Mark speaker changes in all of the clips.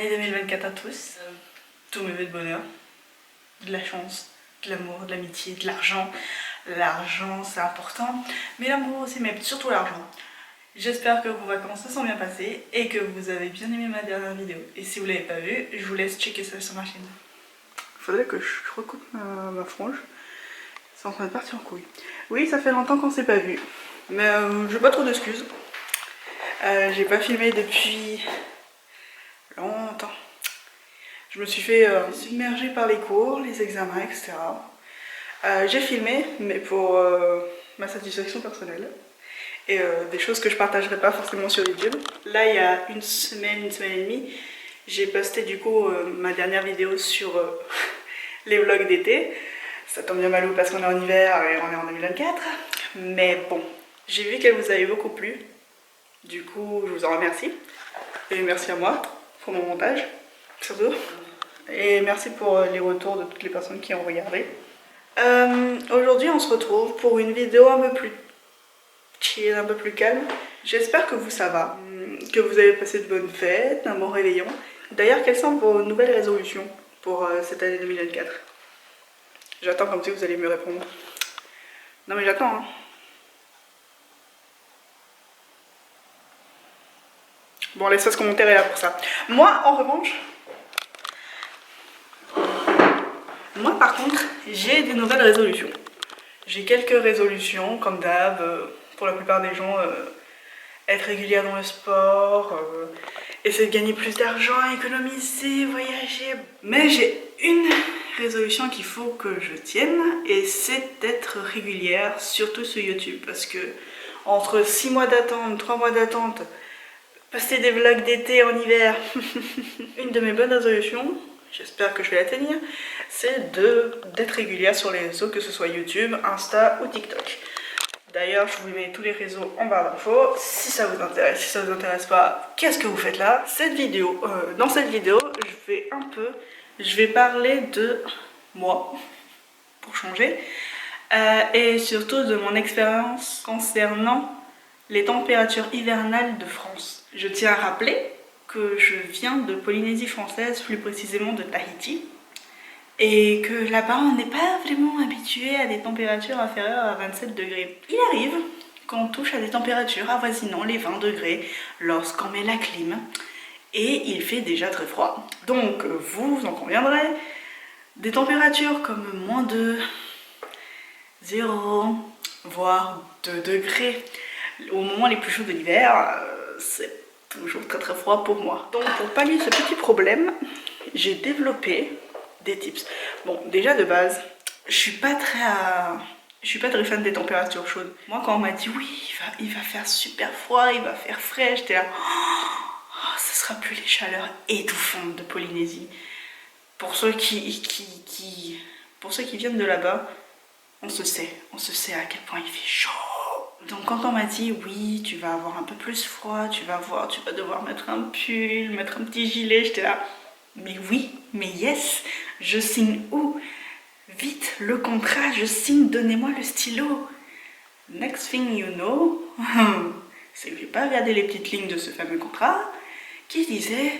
Speaker 1: année 2024 à tous. Tous mes vœux de bonheur, de la chance, de l'amour, de l'amitié, de l'argent. L'argent c'est important, mais l'amour aussi, mais surtout l'argent. J'espère que vos vacances se sont bien passées et que vous avez bien aimé ma dernière vidéo. Et si vous l'avez pas vue, je vous laisse checker ça sur ma chaîne. Faudrait que je recoupe ma frange. C'est en train de partir en couille. Oui, ça fait longtemps qu'on s'est pas vu. Mais j'ai pas trop d'excuses. J'ai pas filmé depuis longtemps. Je me suis fait submerger par les cours, les examens, etc. J'ai filmé, mais pour ma satisfaction personnelle. Et des choses que je partagerai pas forcément sur YouTube. Là, il y a une semaine et demie, j'ai posté du coup ma dernière vidéo sur les vlogs d'été. Ça tombe bien malou parce qu'on est en hiver et on est en 2024. Mais bon, j'ai vu qu'elle vous avait beaucoup plu. Du coup, je vous en remercie. Et merci à moi pour mon montage, surtout. Et merci pour les retours de toutes les personnes qui ont regardé. Aujourd'hui, on se retrouve pour une vidéo un peu plus chill, un peu plus calme. J'espère que vous ça va, que vous avez passé de bonnes fêtes, un bon réveillon. D'ailleurs, quelles sont vos nouvelles résolutions pour cette année 2024? J'attends comme si vous allez me répondre. Non mais j'attends hein. Bon, l'espace commentaire est là pour ça. Moi, en revanche, par contre, j'ai des nouvelles résolutions. J'ai quelques résolutions, comme d'hab, pour la plupart des gens, être régulière dans le sport, essayer de gagner plus d'argent, économiser, voyager. Mais j'ai une résolution qu'il faut que je tienne, et c'est d'être régulière, surtout sur YouTube, parce que entre 6 mois d'attente, 3 mois d'attente, passer des vlogs d'été en hiver, une de mes bonnes résolutions, j'espère que je vais la tenir, c'est d'être régulière sur les réseaux, que ce soit YouTube, Insta ou TikTok. D'ailleurs, je vous mets tous les réseaux en barre d'infos, si ça vous intéresse. Si ça vous intéresse pas, qu'est-ce que vous faites là? Dans cette vidéo, je vais parler de moi, pour changer, et surtout de mon expérience concernant les températures hivernales de France. Je tiens à rappeler que je viens de Polynésie française, plus précisément de Tahiti, et que là-bas on n'est pas vraiment habitué à des températures inférieures à 27 degrés. Il arrive qu'on touche à des températures avoisinant les 20 degrés lorsqu'on met la clim, et il fait déjà très froid. Donc vous en conviendrez, des températures comme moins de 0, voire 2 degrés, au moment les plus chauds de l'hiver, c'est toujours très très froid pour moi. Donc pour pallier ce petit problème, j'ai développé des tips. Bon, déjà de base, je suis pas très fan des températures chaudes. Moi quand on m'a dit oui, il va faire super froid, il va faire frais, j'étais là, oh, ce sera plus les chaleurs étouffantes de Polynésie. Pour ceux qui viennent de là-bas, on se sait à quel point il fait chaud. Donc quand on m'a dit oui, tu vas avoir un peu plus froid, tu vas devoir mettre un pull, mettre un petit gilet, j'étais là, mais oui, mais yes, je signe où? Vite, le contrat, je signe, donnez-moi le stylo. Next thing you know, c'est que j'ai pas regardé les petites lignes de ce fameux contrat qui disait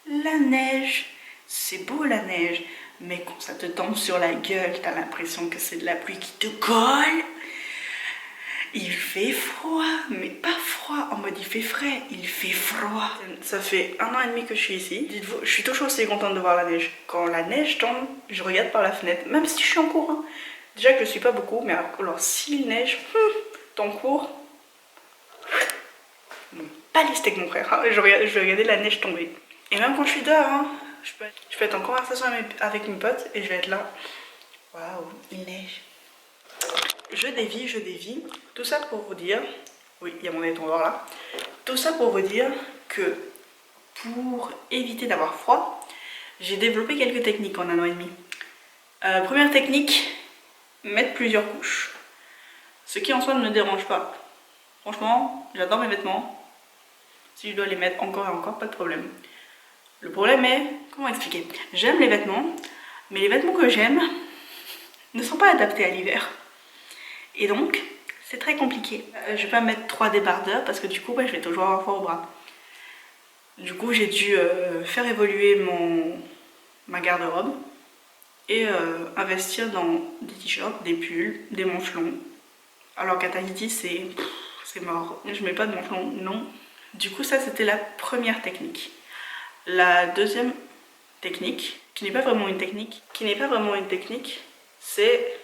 Speaker 1: la neige, c'est beau la neige, mais quand ça te tombe sur la gueule, t'as l'impression que c'est de la pluie qui te colle. Il fait froid, mais pas froid en mode il fait frais, il fait froid. Ça fait 1 an et demi que je suis ici. Dites-vous, je suis toujours aussi contente de voir la neige. Quand la neige tombe, je regarde par la fenêtre, même si je suis en cours. Hein. Déjà que je suis pas beaucoup, mais alors s'il neige, ton cours, pas les steaks mon frère. Hein. Je vais regarder la neige tomber. Et même quand je suis dehors, hein, je peux être en conversation avec mes potes et je vais être là. Waouh, il neige. Je dévie. Tout ça pour vous dire, oui, il y a mon étendard là. Tout ça pour vous dire que pour éviter d'avoir froid, j'ai développé quelques techniques en 1 an et demi. Première technique, mettre plusieurs couches. Ce qui en soi ne me dérange pas. Franchement, j'adore mes vêtements. Si je dois les mettre encore et encore, pas de problème. Le problème est, comment expliquer? J'aime les vêtements, mais les vêtements que j'aime ne sont pas adaptés à l'hiver. Et donc, c'est très compliqué. Je vais pas mettre 3 débardeurs parce que du coup, je vais toujours avoir froid au bras. Du coup j'ai dû faire évoluer ma garde-robe et investir dans des t-shirts, des pulls, des manches longues. Alors qu'à Tahiti c'est mort, je mets pas de manches longues, non. Du coup ça c'était la première technique. La deuxième technique, qui n'est pas vraiment une technique, c'est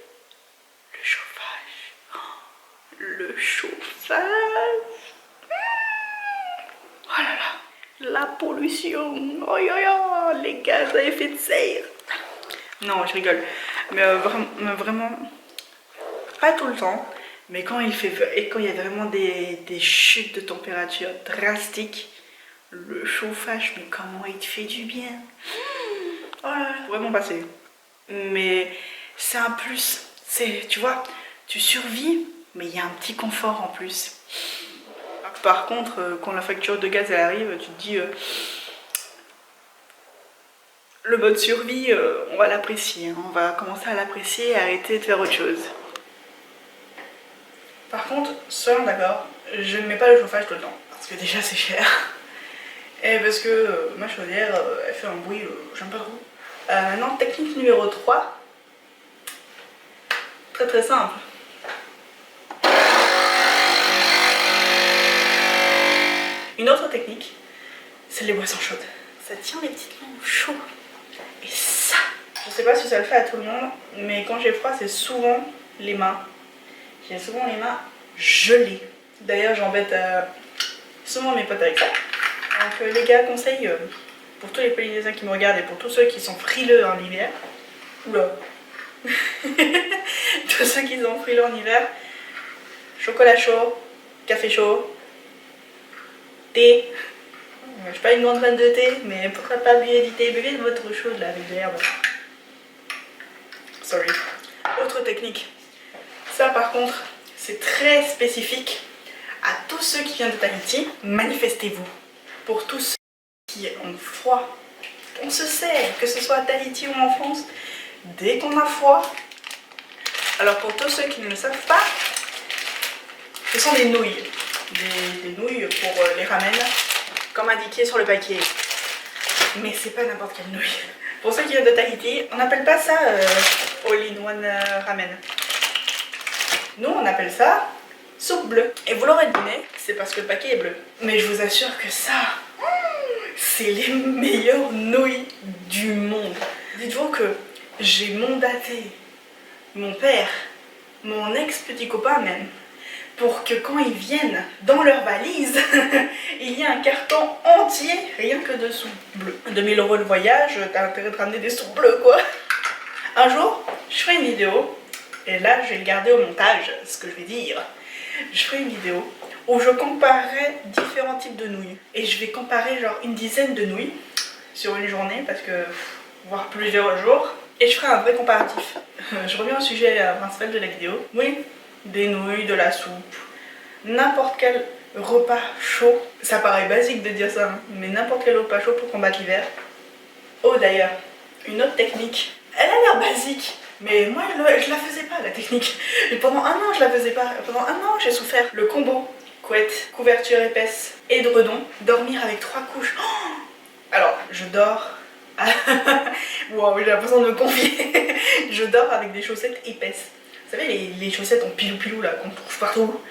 Speaker 1: le chauffage. Le chauffage. Oh là là, la pollution. Oh, oh, oh, les gaz à effet de serre. Non, je rigole. Mais vraiment, pas tout le temps. Mais quand quand il y a vraiment des chutes de température drastiques, le chauffage, mais comment il te fait du bien. Oh là là, vraiment passer. Mais c'est un plus. Tu vois, tu survis, mais il y a un petit confort en plus. Par contre, quand la facture de gaz elle arrive, tu te dis le mode survie, on va l'apprécier. Hein. On va commencer à l'apprécier et arrêter de faire autre chose. Par contre, soyons d'accord, je ne mets pas le chauffage tout le temps. Parce que déjà c'est cher. Et parce que ma chaudière, elle fait un bruit, j'aime pas trop. Maintenant, technique numéro 3. Très très simple. Une autre technique, c'est les boissons chaudes. Ça tient les petites mains au chaud. Et ça, je sais pas si ça le fait à tout le monde, mais quand j'ai froid, c'est souvent les mains. J'ai souvent les mains gelées. D'ailleurs, j'embête souvent mes potes avec ça. Donc les gars, conseil pour tous les Polynésiens qui me regardent et pour tous ceux qui sont frileux en hiver. Oula. Tous ceux qui sont frileux en hiver. Chocolat chaud, café chaud, thé. Je suis pas une grande fan de thé, mais pourquoi pas buvez du thé, buvez de votre chaud de la avec de l'herbe. Sorry. Autre technique. Ça par contre, c'est très spécifique à tous ceux qui viennent de Tahiti. Manifestez-vous. Pour tous ceux qui ont froid. On se sait, que ce soit à Tahiti ou en France, dès qu'on a froid. Alors pour tous ceux qui ne le savent pas, ce sont des nouilles. Des nouilles pour les ramen, comme indiqué sur le paquet. Mais c'est pas n'importe quelle nouille. Pour ceux qui viennent de Tahiti, on n'appelle pas ça all-in-one ramen. Nous on appelle ça soupe bleue. Et vous l'aurez deviné, c'est parce que le paquet est bleu. Mais je vous assure que ça, c'est les meilleures nouilles du monde. Dites-vous que j'ai mandaté mon père, mon ex-petit copain même, pour que quand ils viennent dans leur valise, il y a un carton entier, rien que de soupe bleue. 2000 € le voyage, t'as intérêt de ramener des soupes bleues quoi. Un jour, je ferai une vidéo, et là je vais le garder au montage, ce que je vais dire. Je ferai une vidéo où je comparerai différents types de nouilles. Et je vais comparer genre une dizaine de nouilles sur une journée, parce que, voire plusieurs jours. Et je ferai un vrai comparatif. Je reviens au sujet principal de la vidéo. Oui, des nouilles, de la soupe, n'importe quel repas chaud. Ça paraît basique de dire ça, hein, mais n'importe quel repas chaud pour combattre l'hiver. Oh d'ailleurs, une autre technique. Elle a l'air basique, mais moi je la faisais pas la technique. Et pendant un an je la faisais pas. Pendant un an j'ai souffert. Le combo couette, couverture épaisse, édredon, dormir avec 3 couches. Oh, alors je dors. Wow, j'ai l'impression de me confier. Je dors avec des chaussettes épaisses. Vous savez les chaussettes en pilou-pilou là qu'on trouve partout.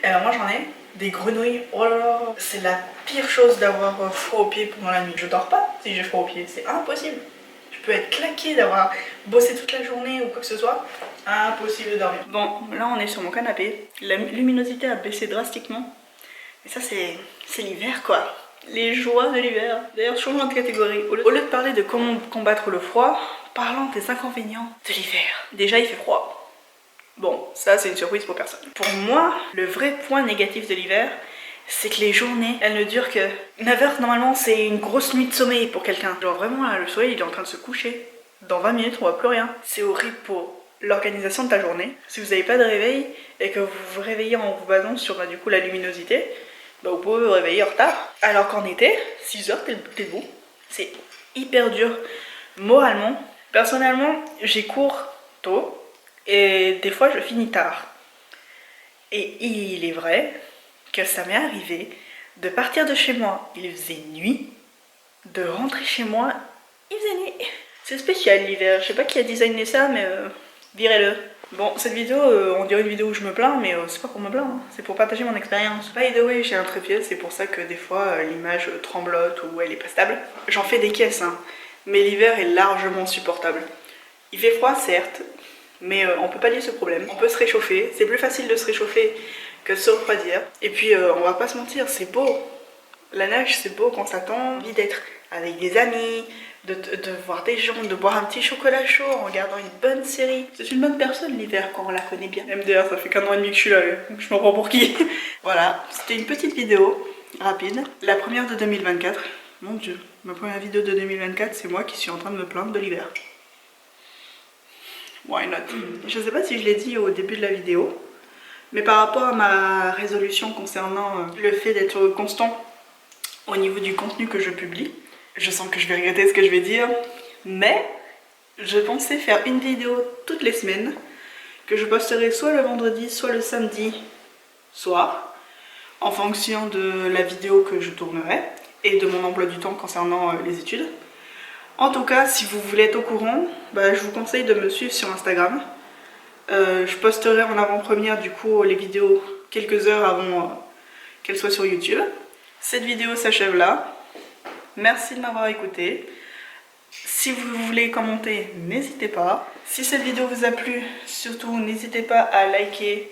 Speaker 1: Et alors moi j'en ai des grenouilles. Oh là là, c'est la pire chose d'avoir froid aux pieds pendant la nuit. Je dors pas si j'ai froid aux pieds, c'est impossible. Je peux être claquée d'avoir bossé toute la journée ou quoi que ce soit. Impossible de dormir. Bon, là on est sur mon canapé. La luminosité a baissé drastiquement. Et ça c'est l'hiver quoi. Les joies de l'hiver. D'ailleurs, changement de catégorie. Au lieu de parler de comment combattre le froid, parlons des inconvénients de l'hiver. Déjà, il fait froid. Bon, ça, c'est une surprise pour personne. Pour moi, le vrai point négatif de l'hiver, c'est que les journées, elles ne durent que 9 heures. Normalement, c'est une grosse nuit de sommeil pour quelqu'un. Genre vraiment, là, le soleil, il est en train de se coucher. Dans 20 minutes, on voit plus rien. C'est horrible pour l'organisation de ta journée. Si vous n'avez pas de réveil et que vous vous réveillez en vous basant sur du coup la luminosité, bah vous pouvez vous réveiller en retard. Alors qu'en été, 6 heures, t'es debout. C'est hyper dur moralement. Personnellement, j'ai cours tôt et des fois je finis tard. Et il est vrai que ça m'est arrivé De partir de chez moi, il faisait nuit. De rentrer chez moi, il faisait nuit. C'est spécial l'hiver, je sais pas qui a designé ça, mais virez-le. Bon, cette vidéo, on dirait une vidéo où je me plains, mais c'est pas pour me plaindre, c'est pour partager mon expérience. By the way, j'ai un trépied, c'est pour ça que des fois l'image tremblote ou elle est pas stable. J'en fais des caisses, hein, mais l'hiver est largement supportable. Il fait froid, certes, mais on peut pallier ce problème. On peut se réchauffer, c'est plus facile de se réchauffer que de se refroidir. Et puis, on va pas se mentir, c'est beau. La neige, c'est beau quand ça tombe, envie d'être avec des amis, de voir des gens, de boire un petit chocolat chaud en regardant une bonne série. C'est une bonne personne l'hiver quand on la connaît bien. MDR, ça fait qu'un an et demi que je suis là, je m'en prends pour qui? Voilà, c'était une petite vidéo rapide. La première de 2024. Mon dieu, ma première vidéo de 2024, c'est moi qui suis en train de me plaindre de l'hiver. Why not? Je sais pas si je l'ai dit au début de la vidéo, mais par rapport à ma résolution concernant le fait d'être constant au niveau du contenu que je publie, je sens que je vais regretter ce que je vais dire, mais je pensais faire une vidéo toutes les semaines que je posterai soit le vendredi, soit le samedi soir, en fonction de la vidéo que je tournerai et de mon emploi du temps concernant les études. En tout cas, si vous voulez être au courant, je vous conseille de me suivre sur Instagram. Je posterai en avant-première du coup les vidéos quelques heures avant qu'elles soient sur YouTube. Cette vidéo s'achève là. Merci de m'avoir écouté. Si vous voulez commenter, n'hésitez pas. Si cette vidéo vous a plu, surtout n'hésitez pas à liker,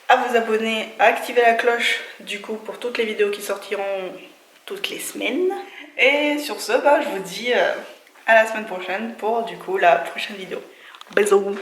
Speaker 1: à vous abonner, à activer la cloche du coup pour toutes les vidéos qui sortiront toutes les semaines. Et sur ce, je vous dis à la semaine prochaine pour du coup la prochaine vidéo. Bisous.